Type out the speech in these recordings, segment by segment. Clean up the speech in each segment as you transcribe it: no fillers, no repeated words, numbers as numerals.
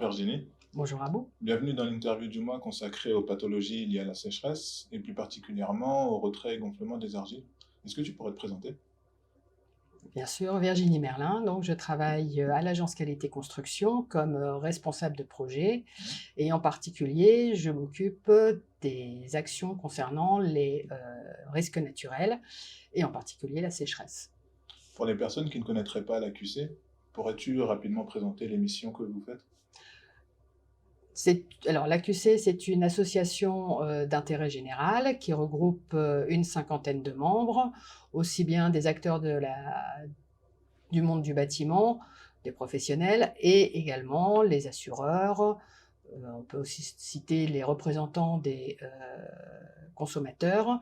Virginie, Bonjour à vous. bienvenue dans l'interview du mois consacrée aux pathologies liées à la sécheresse et plus particulièrement au retrait et gonflement des argiles. Est-ce que tu pourrais te présenter? Bien sûr, Virginie Merlin. Donc, je travaille à l'agence qualité construction comme responsable de projet Mhm. et en particulier, je m'occupe des actions concernant les risques naturels et en particulier la sécheresse. Pour les personnes qui ne connaîtraient pas la QC, pourrais-tu rapidement présenter les missions que vous faites? Alors, l'AQC, c'est une association d'intérêt général qui regroupe une cinquantaine de membres, aussi bien des acteurs du monde du bâtiment, des professionnels et également les assureurs. On peut aussi citer les représentants des consommateurs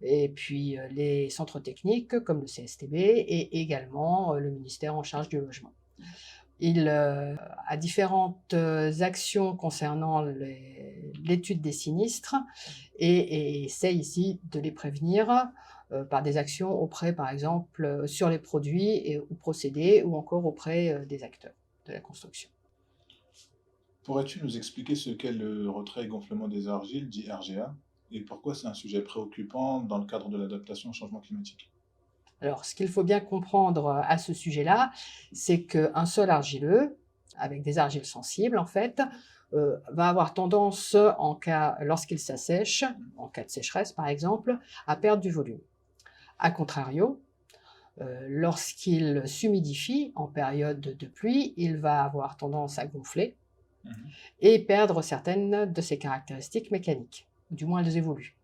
et puis les centres techniques comme le CSTB et également le ministère en charge du logement. Il a différentes actions concernant l'étude des sinistres et essaie ici de les prévenir par des actions auprès, par exemple, sur les produits ou procédés ou encore auprès des acteurs de la construction. Pourrais-tu nous expliquer ce qu'est le retrait et gonflement des argiles, dit RGA, et pourquoi c'est un sujet préoccupant dans le cadre de l'adaptation au changement climatique? Alors, ce qu'il faut bien comprendre à ce sujet-là, c'est qu'un sol argileux, avec des argiles sensibles en fait, va avoir tendance, lorsqu'il s'assèche, en cas de sécheresse par exemple, à perdre du volume. A contrario, lorsqu'il s'humidifie en période de pluie, il va avoir tendance à gonfler Mhm. et perdre certaines de ses caractéristiques mécaniques, du moins elles évoluent.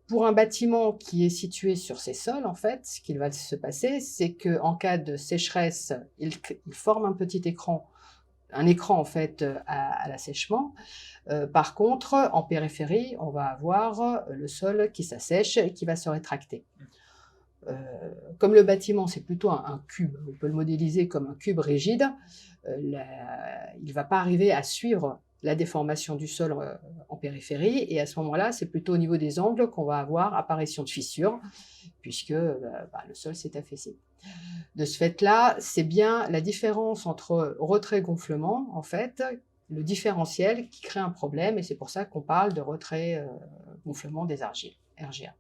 Pour un bâtiment qui est situé sur ces sols, en fait, ce qu'il va se passer, c'est qu'en cas de sécheresse, il forme un écran en fait à l'assèchement. Par contre, en périphérie, on va avoir le sol qui s'assèche et qui va se rétracter. Comme le bâtiment, c'est plutôt un cube, on peut le modéliser comme un cube rigide, il ne va pas arriver à suivre la déformation du sol en périphérie, et à ce moment-là, c'est plutôt au niveau des angles qu'on va avoir apparition de fissures, puisque le sol s'est affaissé. De ce fait-là, c'est bien la différence entre retrait-gonflement, en fait, le différentiel qui crée un problème, et c'est pour ça qu'on parle de retrait-gonflement des argiles, RGA.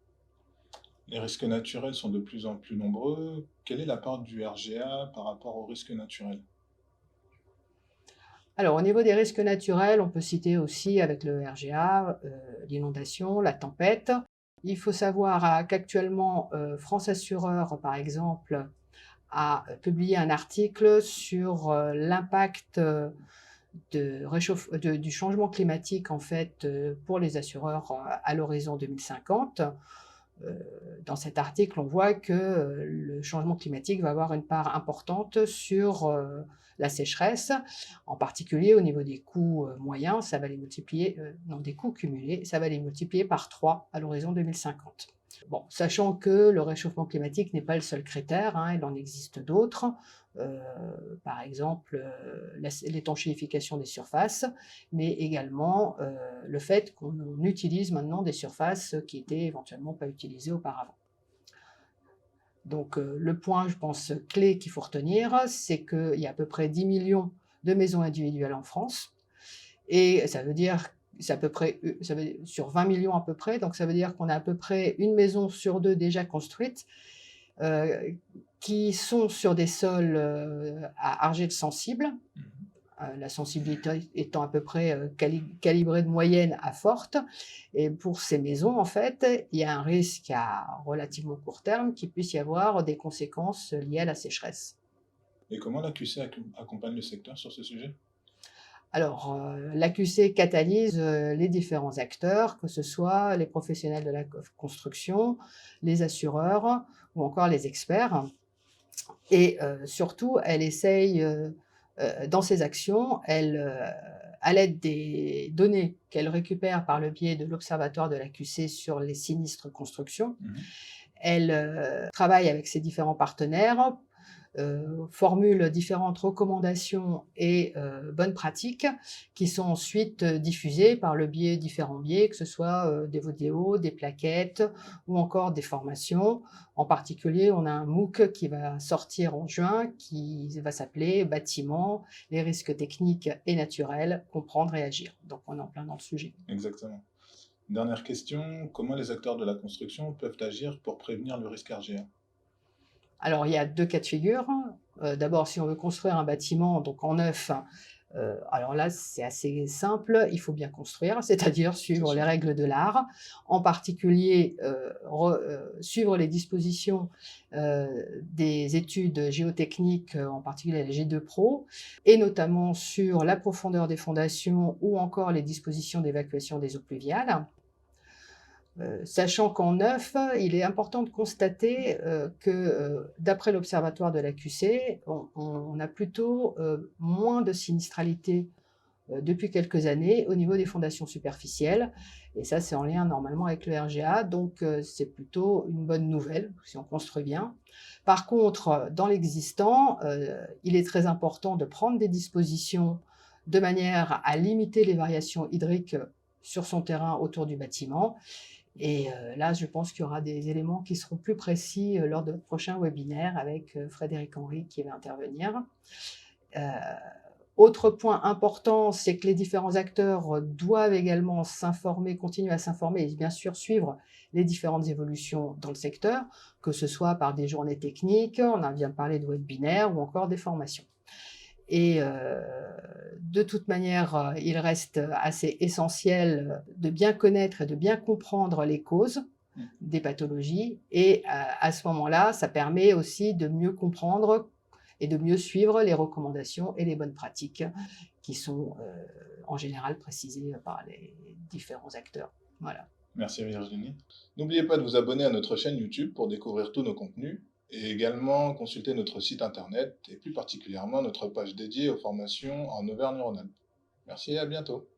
Les risques naturels sont de plus en plus nombreux. Quelle est la part du RGA par rapport aux risques naturels? Alors, au niveau des risques naturels, on peut citer aussi avec le RGA, l'inondation, la tempête. Il faut savoir qu'actuellement, France Assureur, par exemple, a publié un article sur l'impact du changement climatique en fait, pour les assureurs à l'horizon 2050. Dans cet article, on voit que le changement climatique va avoir une part importante sur la sécheresse, en particulier au niveau des coûts moyens, ça va les multiplier, non, des coûts cumulés, ça va les multiplier par 3 à l'horizon 2050. Bon, sachant que le réchauffement climatique n'est pas le seul critère, hein, il en existe d'autres, par exemple l'étanchéification des surfaces, mais également le fait qu'on utilise maintenant des surfaces qui étaient éventuellement pas utilisées auparavant. Donc le point, je pense, clé qu'il faut retenir, c'est qu'il y a à peu près 10 millions de maisons individuelles en France, et ça veut dire, c'est à peu près, sur 20 millions à peu près, donc ça veut dire qu'on a à peu près une maison sur deux déjà construite, euh, qui sont sur des sols à argile sensible, Mhm. la sensibilité étant à peu près calibrée de moyenne à forte. Et pour ces maisons, en fait, il y a un risque à relativement court terme qu'il puisse y avoir des conséquences liées à la sécheresse. Et comment la QC accompagne le secteur sur ce sujet? Alors, l'AQC catalyse les différents acteurs, que ce soit les professionnels de la construction, les assureurs ou encore les experts. Et surtout, elle essaye, dans ses actions, à l'aide des données qu'elle récupère par le biais de l'Observatoire de l'AQC sur les sinistres construction, Mhm. elle travaille avec ses différents partenaires formule différentes recommandations et bonnes pratiques qui sont ensuite diffusées par le biais différents biais, que ce soit, des vidéos, des plaquettes ou encore des formations. En particulier, on a un MOOC qui va sortir en juin, qui va s'appeler «Bâtiment, les risques techniques et naturels, comprendre et agir». Donc on est en plein dans le sujet. Exactement. Dernière question, comment les acteurs de la construction peuvent agir pour prévenir le risque RGA? Alors, il y a 2 cas de figure. D'abord, si on veut construire un bâtiment, donc en neuf, alors là, c'est assez simple, il faut bien construire, c'est-à-dire C'est suivre les sûr. règles de l'art. En particulier, suivre les dispositions, des études géotechniques, en particulier la G2 Pro et notamment sur la profondeur des fondations ou encore les dispositions d'évacuation des eaux pluviales. Sachant qu'en neuf, il est important de constater, que, d'après l'observatoire de l'AQC, on a plutôt, moins de sinistralité, depuis quelques années au niveau des fondations superficielles et ça, c'est en lien normalement avec le RGA donc c'est plutôt une bonne nouvelle si on construit bien. Par contre, dans l'existant, il est très important de prendre des dispositions de manière à limiter les variations hydriques sur son terrain autour du bâtiment et là, je pense qu'il y aura des éléments qui seront plus précis, lors de notre prochain webinaire avec, Frédéric Henry qui va intervenir. Heu, Autre point important, c'est que les différents acteurs, doivent également s'informer, continuer à s'informer et bien sûr suivre les différentes évolutions dans le secteur, que ce soit par des journées techniques, on a vient de parler de webinaires ou encore des formations. Et de toute manière, il reste assez essentiel, de bien connaître et de bien comprendre les causes Mmh. des pathologies et à ce moment-là, ça permet aussi de mieux comprendre et de mieux suivre les recommandations et les bonnes pratiques qui sont, en général précisées par les différents acteurs. Voilà. Merci Virginie. N'oubliez pas de vous abonner à notre chaîne YouTube pour découvrir tous nos contenus et également consulter notre site internet et plus particulièrement notre page dédiée aux formations en Auvergne-Rhône-Alpes. Merci et à bientôt.